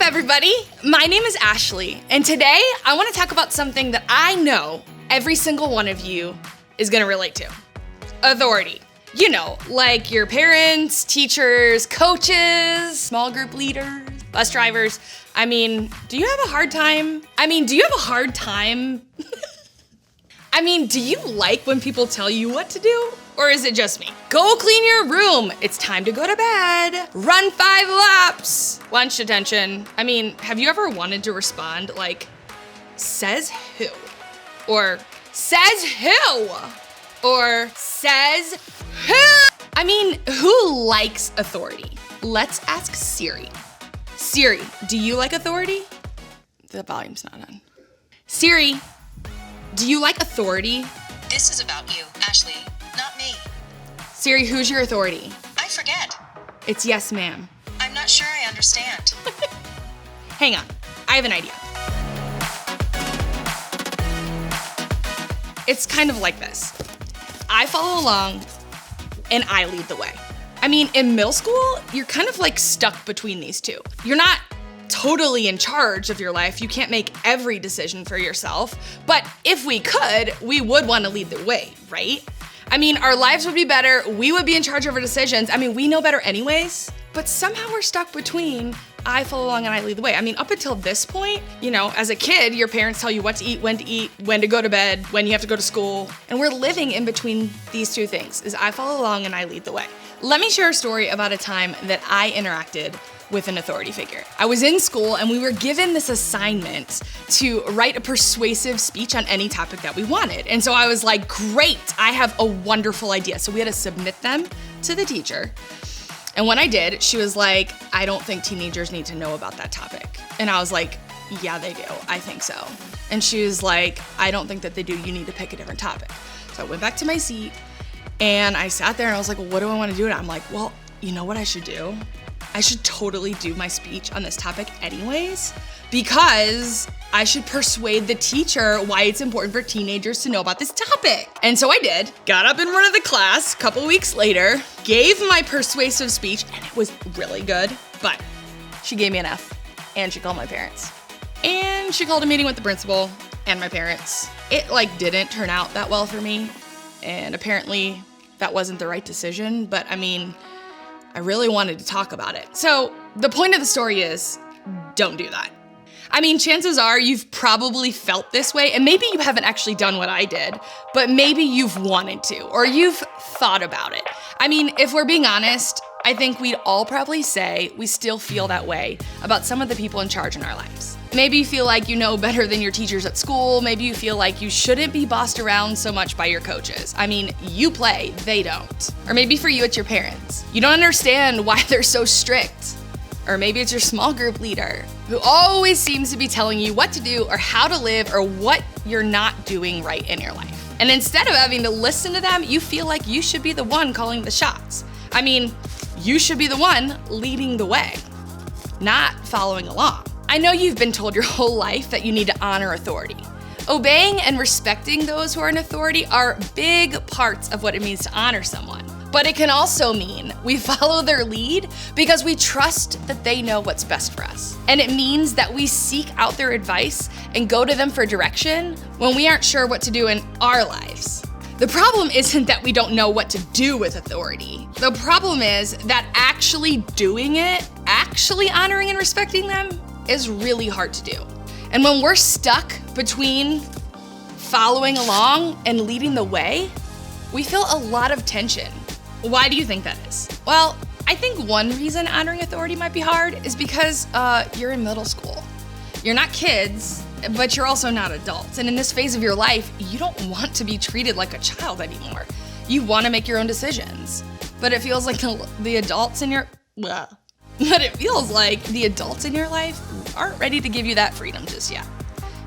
everybody? My name is Ashley, and today I want to talk about something that I know every single one of you is going to relate to. Authority. You know, like your parents, teachers, coaches, small group leaders, bus drivers. Do you have a hard time? Do you like when people tell you what to do? Or is it just me? Go clean your room. It's time to go to bed. Run 5 laps. Lunch detention. Have you ever wanted to respond like, says who? Or says who? Or says who? Who likes authority? Let's ask Siri. Siri, do you like authority? The volume's not on. Siri, do you like authority? This is about you, Ashley, not me. Siri, who's your authority? I forget. It's yes, ma'am. I'm not sure I understand. Hang on, I have an idea. It's kind of like this. I follow along and I lead the way. In middle school, you're kind of like stuck between these two. You're not totally in charge of your life. You can't make every decision for yourself. But if we could, we would want to lead the way, right? Our lives would be better. We would be in charge of our decisions. We know better anyways. But somehow we're stuck between I follow along and I lead the way. Up until this point, as a kid, your parents tell you what to eat, when to go to bed, when you have to go to school. And we're living in between these two things, is I follow along and I lead the way. Let me share a story about a time that I interacted with an authority figure. I was in school and we were given this assignment to write a persuasive speech on any topic that we wanted. And so I was like, great, I have a wonderful idea. So we had to submit them to the teacher. And when I did, she was like, I don't think teenagers need to know about that topic. And I was like, yeah, they do. I think so. And she was like, I don't think that they do. You need to pick a different topic. So I went back to my seat and I sat there and I was like, well, what do I want to do? And I'm like, well, you know what I should do? I should totally do my speech on this topic anyways, because I should persuade the teacher why it's important for teenagers to know about this topic. And so I did, got up in front of the class a couple weeks later, gave my persuasive speech, and it was really good, but she gave me an F, and she called my parents. And she called a meeting with the principal and my parents. It didn't turn out that well for me, and apparently that wasn't the right decision, but I really wanted to talk about it. So the point of the story is, don't do that. Chances are you've probably felt this way, and maybe you haven't actually done what I did, but maybe you've wanted to, or you've thought about it. If we're being honest, I think we'd all probably say we still feel that way about some of the people in charge in our lives. Maybe you feel like you know better than your teachers at school. Maybe you feel like you shouldn't be bossed around so much by your coaches. You play, they don't. Or maybe for you, it's your parents. You don't understand why they're so strict. Or maybe it's your small group leader who always seems to be telling you what to do or how to live or what you're not doing right in your life. And instead of having to listen to them, you feel like you should be the one calling the shots. You should be the one leading the way, not following along. I know you've been told your whole life that you need to honor authority. Obeying and respecting those who are in authority are big parts of what it means to honor someone. But it can also mean we follow their lead because we trust that they know what's best for us. And it means that we seek out their advice and go to them for direction when we aren't sure what to do in our lives. The problem isn't that we don't know what to do with authority. The problem is that actually doing it, actually honoring and respecting them, is really hard to do. And when we're stuck between following along and leading the way, we feel a lot of tension. Why do you think that is? Well, I think one reason honoring authority might be hard is because you're in middle school. You're not kids, but you're also not adults. And in this phase of your life, you don't want to be treated like a child anymore. You want to make your own decisions. But it feels like the adults in your life aren't ready to give you that freedom just yet.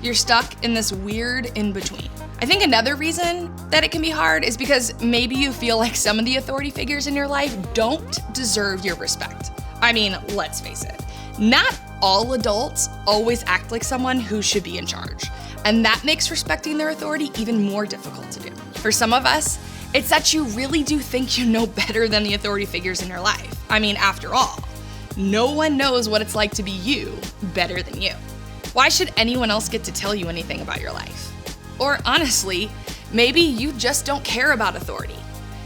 You're stuck in this weird in-between. I think another reason that it can be hard is because maybe you feel like some of the authority figures in your life don't deserve your respect. Let's face it, not all adults always act like someone who should be in charge. And that makes respecting their authority even more difficult to do. For some of us, it's that you really do think you know better than the authority figures in your life. After all, No one knows what it's like to be you better than you. Why should anyone else get to tell you anything about your life? Or honestly, maybe you just don't care about authority.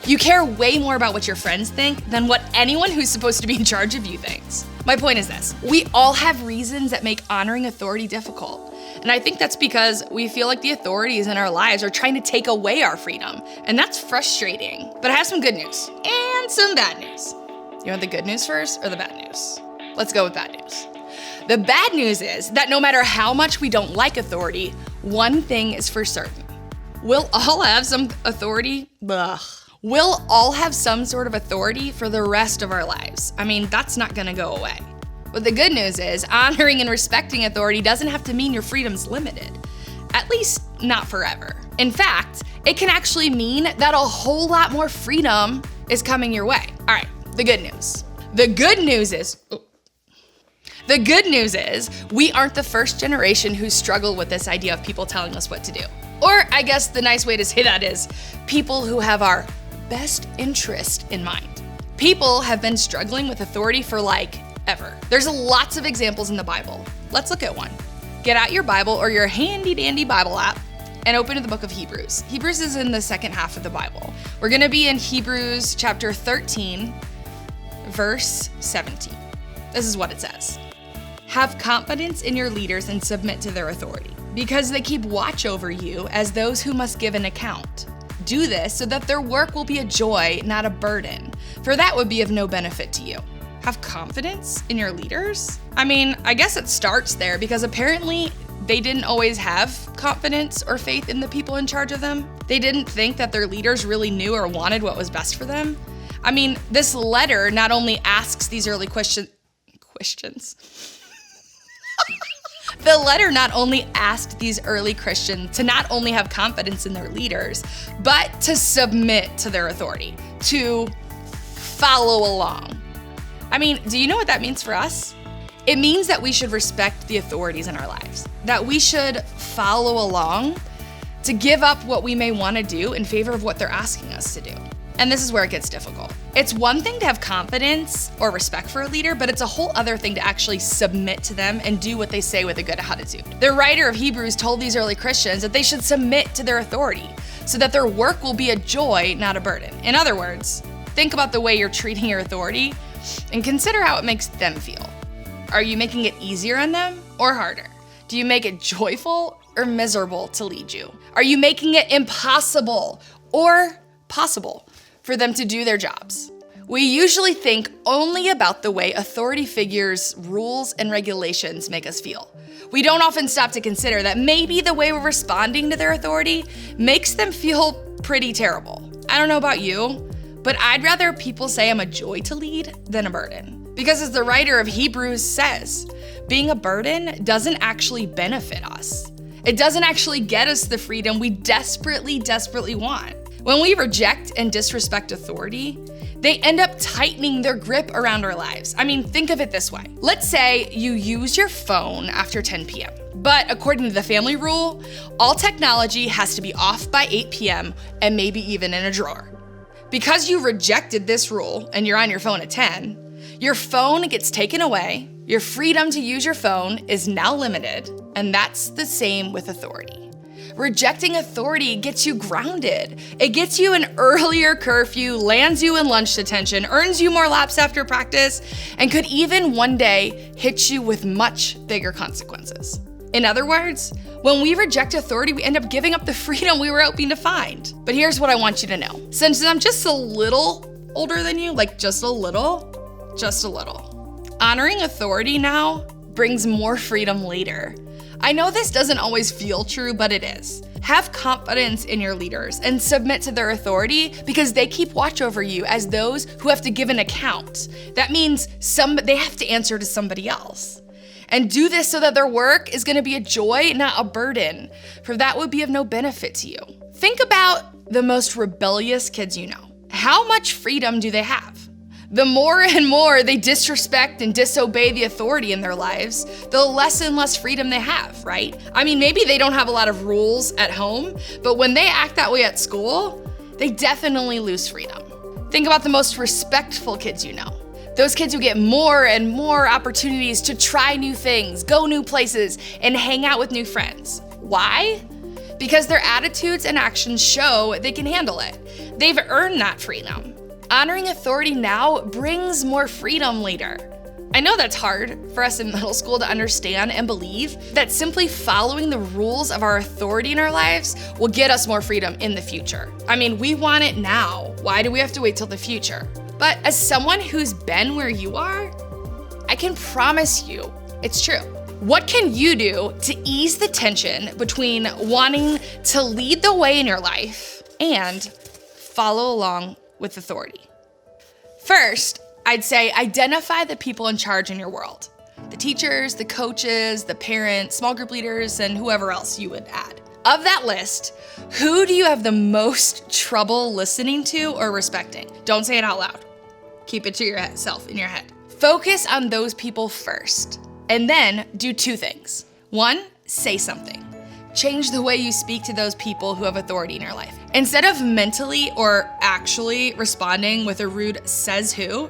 You care way more about what your friends think than what anyone who's supposed to be in charge of you thinks. My point is this: we all have reasons that make honoring authority difficult. And I think that's because we feel like the authorities in our lives are trying to take away our freedom. And that's frustrating. But I have some good news and some bad news. You want the good news first or the bad news? Let's go with bad news. The bad news is that no matter how much we don't like authority, one thing is for certain. We'll all have some authority. We'll all have some sort of authority for the rest of our lives. I mean, that's not gonna go away. But the good news is honoring and respecting authority doesn't have to mean your freedom's limited. At least not forever. In fact, it can actually mean that a whole lot more freedom is coming your way. All right, the good news. The good news is we aren't the first generation who struggled with this idea of people telling us what to do. Or I guess the nice way to say that is people who have our best interest in mind. People have been struggling with authority for ever. There's lots of examples in the Bible. Let's look at one. Get out your Bible or your handy dandy Bible app and open to the book of Hebrews. Hebrews is in the second half of the Bible. We're gonna be in Hebrews chapter 13, verse 17. This is what it says. Have confidence in your leaders and submit to their authority, because they keep watch over you as those who must give an account. Do this so that their work will be a joy, not a burden, for that would be of no benefit to you. Have confidence in your leaders? I mean, I guess it starts there because apparently they didn't always have confidence or faith in the people in charge of them. They didn't think that their leaders really knew or wanted what was best for them. I mean, this letter not only asks these early questions. The letter not only asked these early Christians to not only have confidence in their leaders, but to submit to their authority, to follow along. I mean, do you know what that means for us? It means that we should respect the authorities in our lives, that we should follow along to give up what we may want to do in favor of what they're asking us to do. And this is where it gets difficult. It's one thing to have confidence or respect for a leader, but it's a whole other thing to actually submit to them and do what they say with a good attitude. The writer of Hebrews told these early Christians that they should submit to their authority so that their work will be a joy, not a burden. In other words, think about the way you're treating your authority and consider how it makes them feel. Are you making it easier on them or harder? Do you make it joyful or miserable to lead you? Are you making it impossible or possible for them to do their jobs? We usually think only about the way authority figures, rules, and regulations make us feel. We don't often stop to consider that maybe the way we're responding to their authority makes them feel pretty terrible. I don't know about you, but I'd rather people say I'm a joy to lead than a burden. Because as the writer of Hebrews says, being a burden doesn't actually benefit us. It doesn't actually get us the freedom we desperately want. When we reject and disrespect authority, they end up tightening their grip around our lives. I mean, think of it this way. Let's say you use your phone after 10 p.m., but according to the family rule, all technology has to be off by 8 p.m. and maybe even in a drawer. Because you rejected this rule and you're on your phone at 10, your phone gets taken away, your freedom to use your phone is now limited, and that's the same with authority. Rejecting authority gets you grounded. It gets you an earlier curfew, lands you in lunch detention, earns you more laps after practice, and could even one day hit you with much bigger consequences. In other words, when we reject authority, we end up giving up the freedom we were hoping to find. But here's what I want you to know. Since I'm just a little older than you, just a little, honoring authority now brings more freedom later. I know this doesn't always feel true, but it is. Have confidence in your leaders and submit to their authority because they keep watch over you as those who have to give an account. That means they have to answer to somebody else. And do this so that their work is gonna be a joy, not a burden, for that would be of no benefit to you. Think about the most rebellious kids you know. How much freedom do they have? The more and more they disrespect and disobey the authority in their lives, the less and less freedom they have, right? I mean, maybe they don't have a lot of rules at home, but when they act that way at school, they definitely lose freedom. Think about the most respectful kids you know. Those kids who get more and more opportunities to try new things, go new places, and hang out with new friends. Why? Because their attitudes and actions show they can handle it. They've earned that freedom. Honoring authority now brings more freedom later. I know that's hard for us in middle school to understand and believe that simply following the rules of our authority in our lives will get us more freedom in the future. I mean, we want it now. Why do we have to wait till the future? But as someone who's been where you are, I can promise you it's true. What can you do to ease the tension between wanting to lead the way in your life and follow along with authority? First, I'd say identify the people in charge in your world. The teachers, the coaches, the parents, small group leaders, and whoever else you would add. Of that list, who do you have the most trouble listening to or respecting? Don't say it out loud. Keep it to yourself in your head. Focus on those people first, and then do two things. One, say something. Change the way you speak to those people who have authority in your life. Instead of mentally or actually responding with a rude says who,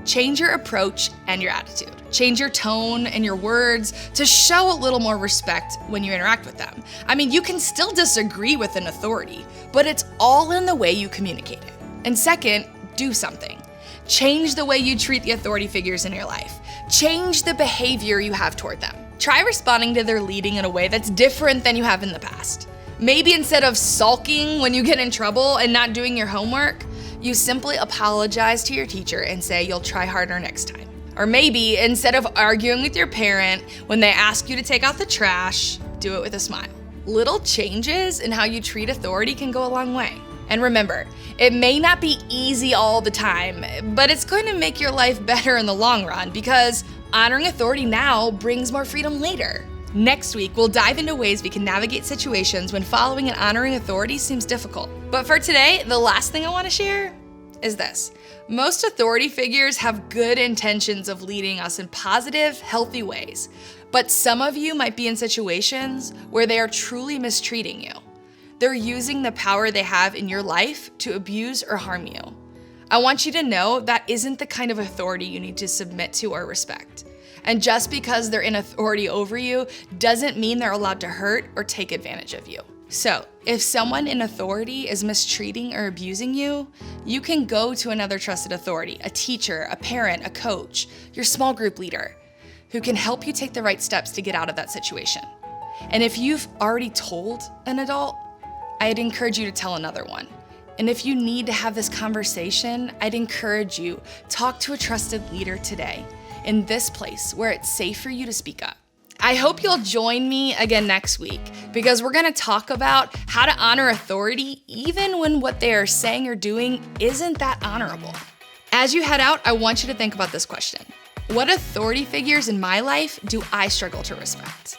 change your approach and your attitude. Change your tone and your words to show a little more respect when you interact with them. I mean, you can still disagree with an authority, but it's all in the way you communicate it. And second, do something. Change the way you treat the authority figures in your life. Change the behavior you have toward them. Try responding to their leading in a way that's different than you have in the past. Maybe instead of sulking when you get in trouble and not doing your homework, you simply apologize to your teacher and say you'll try harder next time. Or maybe instead of arguing with your parent when they ask you to take out the trash, do it with a smile. Little changes in how you treat authority can go a long way. And remember, it may not be easy all the time, but it's going to make your life better in the long run because honoring authority now brings more freedom later. Next week, we'll dive into ways we can navigate situations when following and honoring authority seems difficult. But for today, the last thing I want to share is this. Most authority figures have good intentions of leading us in positive, healthy ways, but some of you might be in situations where they are truly mistreating you. They're using the power they have in your life to abuse or harm you. I want you to know that isn't the kind of authority you need to submit to or respect. And just because they're in authority over you doesn't mean they're allowed to hurt or take advantage of you. So, if someone in authority is mistreating or abusing you, you can go to another trusted authority, a teacher, a parent, a coach, your small group leader, who can help you take the right steps to get out of that situation. And if you've already told an adult, I'd encourage you to tell another one. And if you need to have this conversation, I'd encourage you, talk to a trusted leader today in this place where it's safe for you to speak up. I hope you'll join me again next week because we're gonna talk about how to honor authority even when what they are saying or doing isn't that honorable. As you head out, I want you to think about this question. What authority figures in my life do I struggle to respect?